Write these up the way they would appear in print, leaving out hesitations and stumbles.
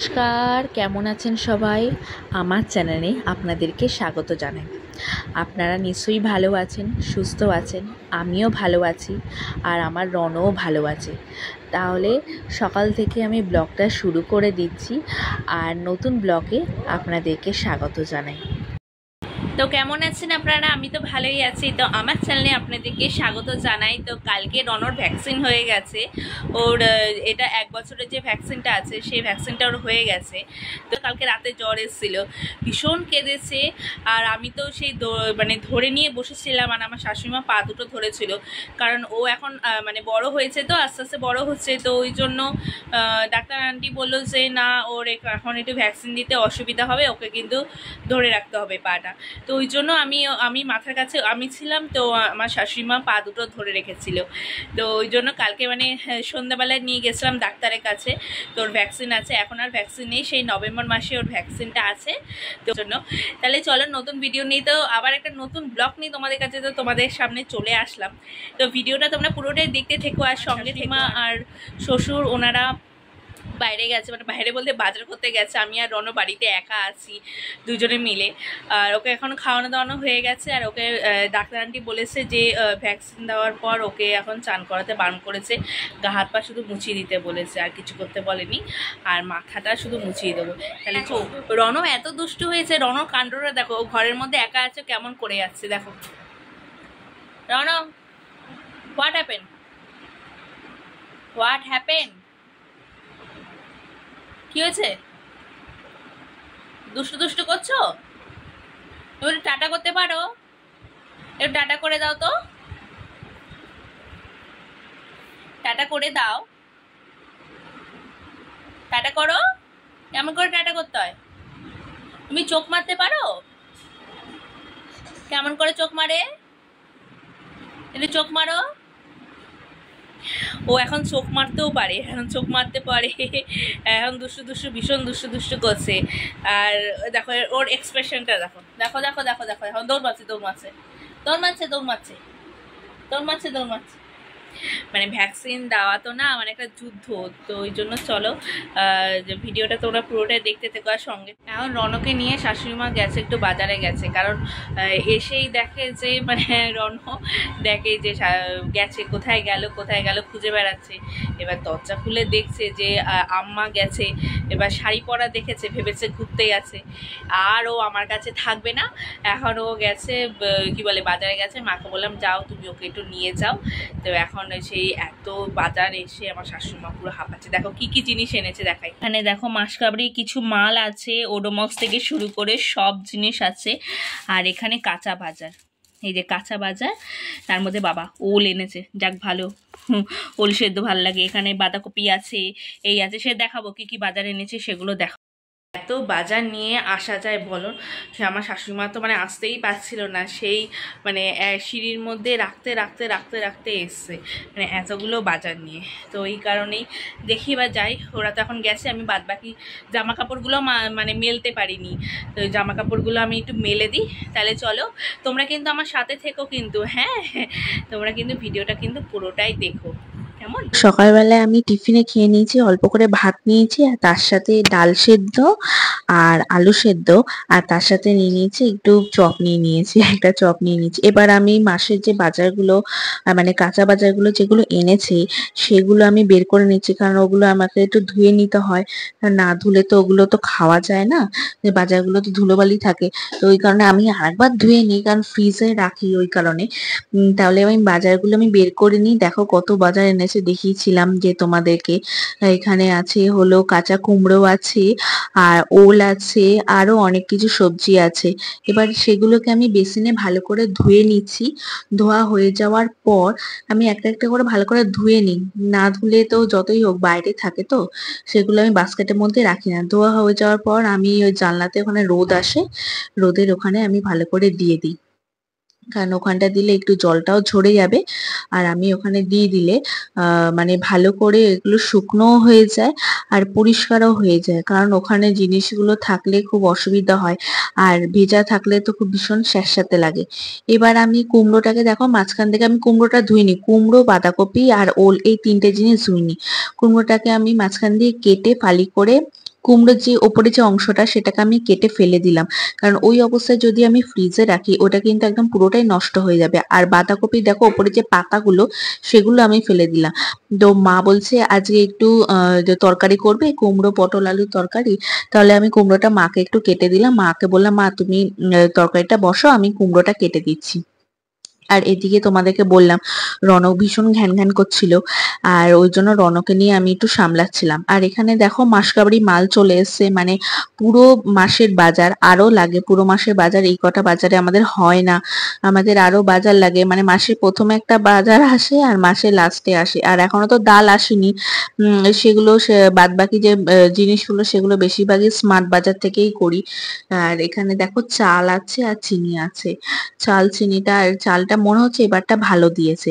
নমস্কার, কেমন আছেন সবাই? আমার চ্যানেলে আপনাদেরকে স্বাগত জানাই। আপনারা নিশ্চয়ই ভালো আছেন, সুস্থ আছেন, আমিও ভালো আছি আর আমার রনও ভালো আছে। তাহলে সকাল থেকে আমি ব্লগটা শুরু করে দিচ্ছি আর নতুন ব্লগে আপনাদেরকে স্বাগত জানাই। তো কেমন আছেন আপনারা? আমি তো ভালোই আছি। তো আমার চ্যানেলে আপনাদেরকে স্বাগত জানাই। তো কালকে রনর ভ্যাকসিন হয়ে গেছে। ওর এটা 1 বছরের যে ভ্যাকসিনটা আছে সেই ভ্যাকসিনটা ওর হয়ে গেছে। তো কালকে রাতে জ্বর এসেছিল, ভীষণ কেঁদেছে। আর আমি তো সেই ধরে নিয়ে বসেছিলাম আর আমার শাশুড়িমা পা দুটো ধরেছিল, কারণ ও এখন বড় হয়েছে, তো আস্তে আস্তে বড় হচ্ছে। তো ওই জন্য ডাক্তার আন্টি বললো যে না, ওর এখন একটু ভ্যাকসিন দিতে অসুবিধা হবে, ওকে কিন্তু ধরে রাখতে হবে পাটা। তো ওই জন্য আমি মাথার কাছে আমি ছিলাম, তো আমার শাশুড়িমা পা দুটো ধরে রেখেছিল। তো ওই জন্য কালকে সন্ধ্যাবেলায় নিয়ে গেছিলাম ডাক্তারের কাছে। তো ওর ভ্যাকসিন আছে, এখন আর ভ্যাকসিন নেই, সেই নভেম্বর মাসে ওর ভ্যাকসিনটা আছে। তো জন্য তাহলে চলো নতুন ভিডিও নিয়ে, তো আবার একটা নতুন ব্লগ নিয়ে তোমাদের কাছে তো তোমাদের সামনে চলে আসলাম। তো ভিডিওটা তোমরা পুরোটাই দেখতে থেকো আর সঙ্গে মা আর শ্বশুর ওনারা বাইরে গেছে, বাইরে বলতে বাজার করতে গেছে। আমি আর রনো বাড়িতে একা আছি, দুজনে মিলে। আর ওকে এখন খাওয়ানো দাওয়ানো হয়ে গেছে। আর ওকে ডাক্তার আন্টি বলেছে যে ভ্যাকসিন দেওয়ার পর ওকে এখন চান করাতে বারণ করেছে। গা হাত পা শুধু মুছিয়ে দিতে বলেছে, আর কিছু করতে বলেনি। আর মাথাটা শুধু মুছিয়ে দেবো। তাহলে রনো এত দুষ্টু হয়েছে, রনোর কাণ্ডটা দেখো। ঘরের মধ্যে একা আছে, কেমন করে যাচ্ছে দেখো। Rono, what happen? কি হয়েছে? দুষ্টু করছো? তুমি একটু টাটা করতে পারো? একটু টাটা করে দাও তো, টাটা করে দাও, টাটা করো। কেমন করে টাটা করতে হয়? তুমি চোখ মারতে পারো? কেমন করে চোখ মারে? একটু চোখ মারো। ও এখন চোখ মারতেও পারে, এখন চোখ মারতে পারে। এখন ভীষণ দুষ্টু করছে। আর দেখো ওর এক্সপ্রেশনটা দেখো, এখন দৌড়মাচ্ছে। ভ্যাকসিন দেওয়া তো না, একটা যুদ্ধ। তো ওই জন্য চলো ভিডিওটা তোমরা পুরোটাই দেখতে থেকো আর সঙ্গে। এখন রনকে নিয়ে শাশুড়িমা গেছে, একটু বাজারে গেছে, কারণ এসেই দেখে যে রন দেখে যে গেছে, কোথায় গেল খুঁজে বেড়াচ্ছে। এবার দরজা খুলে দেখছে যে আম্মা গেছে। এবার শাড়ি পরা দেখেছে, ভেবেছে ঘুরতে গেছে। আর ও আমার কাছে থাকবে না, এখন ও গেছে বাজারে গেছে। মাকে বললাম যাও তুমি ওকে একটু নিয়ে যাও। তো এখন সেই এত বাজার এসে আমার শাশুড়িমা পুরো হাঁপাচ্ছে। দেখো কি কি জিনিস এনেছে দেখাই। এখানে দেখো মাসকাবাড়ি কিছু মাল আছে, ওডোমক্স থেকে শুরু করে সব জিনিস আছে। আর এখানে কাঁচা বাজার, এই যে কাঁচা বাজার, তার মধ্যে বাবা ওল এনেছে, যাক ভালো, ওল সেদ্ধ ভালো লাগে। এখানে বাঁধাকপি আছে, এই আছে, সে দেখাবো কি কি বাজার এনেছে সেগুলো দেখো। এত বাজার নিয়ে আসা যায় বলো? সে আমার শাশুড়িমা তো আসতেই পারছিল না, সেই সিঁড়ির মধ্যে রাখতে এসছে, এতগুলো বাজার নিয়ে। তো এই কারণেই দেখি বা যাই, ওরা তো এখন গেছে। আমি বাদ বাকি জামা কাপড়গুলো মেলতে পারিনি, তো জামা কাপড়গুলো আমি একটু মেলে দিই। তাহলে চলো তোমরা কিন্তু আমার সাথে থেকো কিন্তু, হ্যাঁ তোমরা কিন্তু ভিডিওটা কিন্তু পুরোটাই দেখো। সকালবেলায় আমি টিফিনে খেয়ে নিয়েছি, অল্প করে ভাত নিয়েছি, আর তার সাথে ডাল সেদ্ধ আর আলু সেদ্ধ, আর তার সাথে নিয়ে নিয়েছি একটু চপ নিয়ে নিয়েছি, একটা চপ নিয়ে নিয়েছি। এবার আমি মাসের যে বাজারগুলো কাঁচা বাজারগুলো যেগুলো এনেছি সেগুলো আমি বের করে নিচ্ছি, কারণ ওগুলো আমাকে একটু ধুয়ে নিতে হয়। না ধুলে তো ওগুলো তো খাওয়া যায় না, যে বাজারগুলো তো ধুলোবালি থাকে। তো ওই কারণে আমি আরেকবার ধুয়ে নিই, কারণ ফ্রিজে রাখি ওই কারণে। তাহলে আমি বাজারগুলো আমি বের করে নিই। দেখো কত বাজার এনেছে, দেখিয়েছিলাম যে তোমাদেরকে। এখানে আছে হলো কাঁচা কুমড়ো আছে, আর ওল আছে, আরো অনেক কিছু সবজি আছে। এবার সেগুলোকে আমি বেসিনে ভালো করে ধুয়ে নিচ্ছি। ধোয়া হয়ে যাওয়ার পর আমি একটা একটা করে ভালো করে ধুয়ে নিই। না ধুলে তো যতই হোক বাইরে থাকে, তো সেগুলো আমি বাস্কেটের মধ্যে রাখি না। ধোয়া হয়ে যাওয়ার পর আমি ওই জানলাতে, ওখানে রোদ আসে, রোদের ওখানে আমি ভালো করে দিয়ে দিই, কারণ ওখানটা দিলে একটু জলটাও ঝরে যাবে। আর আমি ওখানে দিয়ে দিলে ভালো করে এগুলো শুকনোও হয়ে যায় আর পরিষ্কারও হয়ে যায়, কারণ ওখানে জিনিসগুলো থাকলে খুব অসুবিধা হয়, আর ভেজা থাকলে তো খুব ভীষণ স্যাঁতস্যাঁতে লাগে। এবার আমি কুমড়োটাকে দেখো মাঝখান থেকে আমি কুমড়োটা ধুইনি, কুমড়ো বাঁধাকপি আর ওল এই তিনটে জিনিস ধুইনি। কুমড়োটাকে আমি মাঝখান দিয়ে কেটে ফালি করে কুমড়োর যে ওপরে যে অংশটা সেটাকে আমি কেটে ফেলে দিলাম, কারণ ওই অবস্থায় যদি আমি ফ্রিজে রাখি ওটা কিন্তু একদম পুরোটাই নষ্ট হয়ে যাবে। আর বাঁধাকপি দেখো ওপরে যে পাতাগুলো সেগুলো আমি ফেলে দিলাম। তো মা বলছে আজকে একটু যে তরকারি করবে, কুমড়ো পটল আলুর তরকারি, তাহলে আমি কুমড়োটা মাকে একটু কেটে দিলাম। মাকে বললাম মা তুমি তরকারিটা বসো, আমি কুমড়োটা কেটে দিচ্ছি। আর এদিকে তোমাদেরকে বললাম রনক ভীষণ ঘ্যান ঘ্যান করছিল, আর ওই জন্য রনকে নিয়ে আমি একটু সামলাচ্ছিলাম। আর এখানে দেখো মাসকাবাড়ি মাল চলে এসছে, মানে পুরো মাসের বাজার আরো লাগে। পুরো মাসের বাজার এই কটা বাজারে আমাদের হয় না, আমাদের আরো বাজার লাগে। মানে মাসের প্রথমে একটা বাজার আসে আর মাসের লাস্টে আসে। আর এখনো তো ডাল আসেনি, সেগুলো বাদ বাকি যে জিনিসগুলো সেগুলো বেশিরভাগই স্মার্ট বাজার থেকেই করি। আর এখানে দেখো চাল আছে আর চিনি আছে। চিনিটা আর চালটা মনে হচ্ছে এবারটা ভালো দিয়েছে।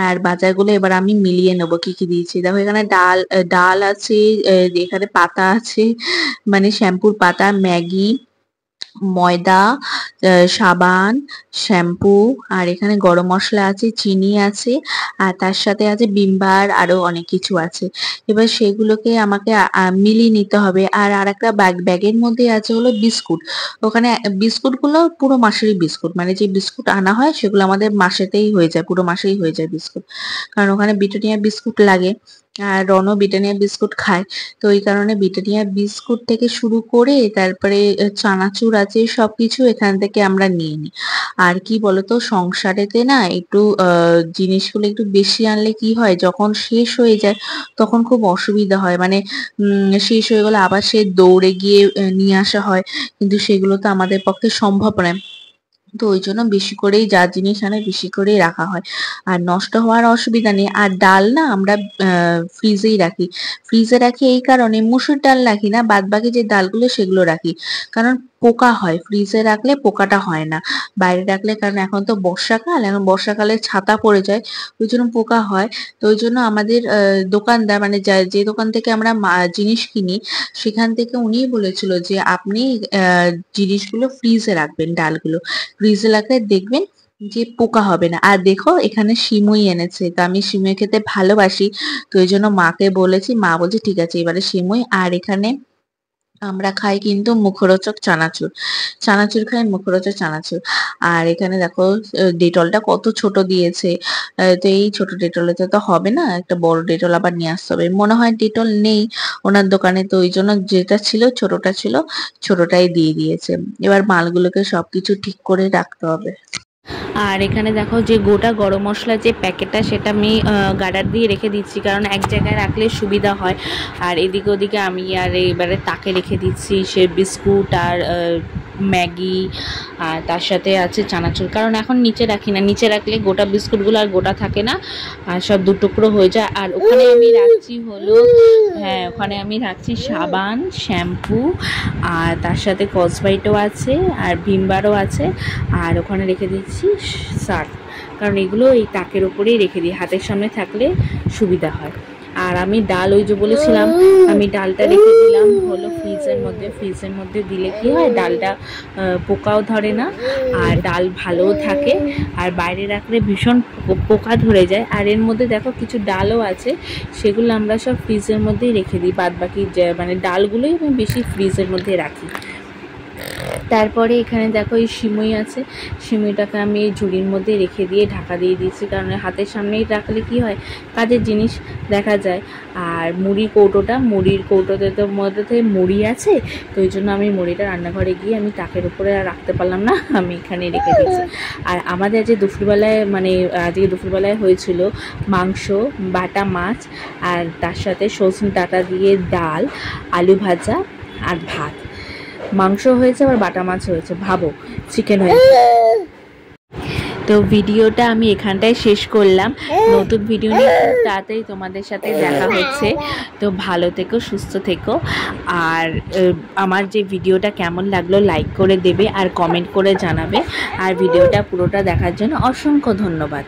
আর বাজারগুলো এবার আমি মিলিয়ে নেবো কি কি দিয়েছি। দেখো এখানে ডাল আছে, এখানে পাতা আছে, মানে শ্যাম্পুর পাতা, ম্যাগি, ময়দা, সাবান, শ্যাম্পু, আর এখানে গরম মশলা আছে, চিনি আছে, আর তার সাথে আছে ভিমবার, আরো অনেক কিছু আছে। এবার সেগুলোকে আমাকে মিলিয়ে নিতে হবে। আর আরেকটা ব্যাগের মধ্যে আছে হলো বিস্কুট। ওখানে বিস্কুট গুলো পুরো মাসেরই বিস্কুট, মানে যে বিস্কুট আনা হয় সেগুলো আমাদের মাসেতেই হয়ে যায়, পুরো মাসেই হয়ে যায় বিস্কুট, কারণ ওখানে ব্রিটানিয়া বিস্কুট লাগে। আর রনও ব্রিটানিয়া বিস্কুট খায়, তো ওই কারণে ব্রিটানিয়া বিস্কুট থেকে শুরু করে তারপরে চানাচুর আছে, সবকিছু এখান থেকে আমরা নিয়ে নিই। আর কি বলতো সংসারেতে না একটু জিনিসগুলো একটু বেশি আনলে কি হয়, যখন শেষ হয়ে যায় তখন খুব অসুবিধা হয়। মানে শেষ হয়ে গেলে আবার সে দৌড়ে গিয়ে নিয়ে আসা হয়, কিন্তু সেগুলো তো আমাদের পক্ষে সম্ভব নয়। তো ওই জন্য বেশি করেই যা জিনিস আনে বেশি করেই রাখা হয়, আর নষ্ট হওয়ার অসুবিধা নেই। আর ডাল না আমরা ফ্রিজেই রাখি। ফ্রিজে রাখি এই কারণে, মুসুর ডাল রাখি না, বাদ বাকি যে ডালগুলো সেগুলো রাখি, কারণ পোকা হয়। ফ্রিজে রাখলে পোকাটা হয় না, বাইরে রাখলে, কারণ এখন তো বর্ষাকাল, এখন বর্ষাকালে ছাতা পড়ে যায়, ওই জন্য পোকা হয়। তো ওই জন্য আমাদের দোকানদার, মানে যে দোকান থেকে আমরা জিনিস কিনি সেখান থেকে উনিই বলেছিল যে আপনি জিনিসগুলো ফ্রিজে রাখবেন, ডালগুলো ফ্রিজে রাখলে দেখবেন যে পোকা হবে না। আর দেখো এখানে সিমুই এনেছে, তো আমি সিমুই খেতে ভালোবাসি, তো এই জন্য মাকে বলেছি, মা বলছে ঠিক আছে এবারে সিমুই। আর এখানে আমরা খাই কিন্তু মুখরোচক চানাচুর, খাই মুখরোচক চানাচুর। আর এখানে দেখো ডেটলটা কত ছোট দিয়েছে, তো এই ছোট ডেটলেতে তো হবে না, একটা বড় ডেটল আবার নিয়ে আসতে হবে। মনে হয় ডেটল নেই ওনার দোকানে, তো ওই জন্য যেটা ছিল ছোটটা ছিল, ছোটটাই দিয়ে দিয়েছে। এবার মালগুলোকে সবকিছু ঠিক করে রাখতে হবে। আর এখানে দেখো যে গোটা গরম মশলার যে প্যাকেটটা সেটা আমি গার্ডার দিয়ে রেখে দিচ্ছি, কারণ এক জায়গায় রাখলে সুবিধা হয়। আর এদিকে ওদিকে আমি আর এবারে তাকে রেখে দিচ্ছি সে বিস্কুট আর ম্যাগি, আর তার সাথে আছে চানাচুর, কারণ এখন নিচে রাখি না, নিচে রাখলে গোটা বিস্কুটগুলো আর গোটা থাকে না, আর সব দু টুকরো হয়ে যায়। আর ওখানে আমি রাখছি হলো, হ্যাঁ ওখানে আমি রাখছি সাবান, শ্যাম্পু, আর তার সাথে কসবাইটও আছে, আর ভিমবারও আছে, আর ওখানে রেখে দিচ্ছি সার্ফ, কারণ এগুলো এই তাকের ওপরেই রেখে দিই, হাতের সামনে থাকলে সুবিধা হয়। আর আমি ডাল, ওই যে বলেছিলাম আমি ডালটা রেখে দিলাম হলো ফ্রিজের মধ্যে দিলে কি হয় ডালটা পোকাও ধরে না, আর ডাল ভালোও থাকে। আর বাইরে রাখলে ভীষণ পোকা ধরে যায়। আর এর মধ্যে দেখো কিছু ডালও আছে, সেগুলো আমরা সব ফ্রিজের মধ্যেই রেখে দিই, বাদ বাকি মানে ডালগুলোই আমি বেশি ফ্রিজের মধ্যে রাখি। তারপরে এখানে দেখো এই সিমুই আছে, সিমুইটাকে আমি এই ঝুড়ির মধ্যে রেখে দিয়ে ঢাকা দিয়ে দিয়েছি, কারণ হাতের সামনেই রাখলে কি হয় কাজের জিনিস দেখা যায়। আর মুড়ির কৌটোতে তো মধ্যে মুড়ি আছে, তো ওই জন্য আমি মুড়িটা রান্নাঘরে গিয়ে আমি তাকের উপরে আর রাখতে পারলাম না, আমি এখানে রেখে দিয়েছি। আর আমাদের আজকে দুপুরবেলায় হয়েছিল মাংস, বাটা মাছ, আর তার সাথে সজনে ডাঁটা দিয়ে ডাল, আলু ভাজা আর ভাত। মাংস হয়েছে আবার বাটা মাছ হয়েছে, ভাবো চিকেন হয়েছে। তো ভিডিওটা আমি এখানটায় শেষ করলাম, নতুন ভিডিও নিয়ে তাড়াতাড়ি তোমাদের সাথে দেখা হচ্ছে। তো ভালো থেকো, সুস্থ থেকো, আর আমার যে ভিডিওটা কেমন লাগলো লাইক করে দেবে আর কমেন্ট করে জানাবে। আর ভিডিওটা পুরোটা দেখার জন্য অসংখ্য ধন্যবাদ।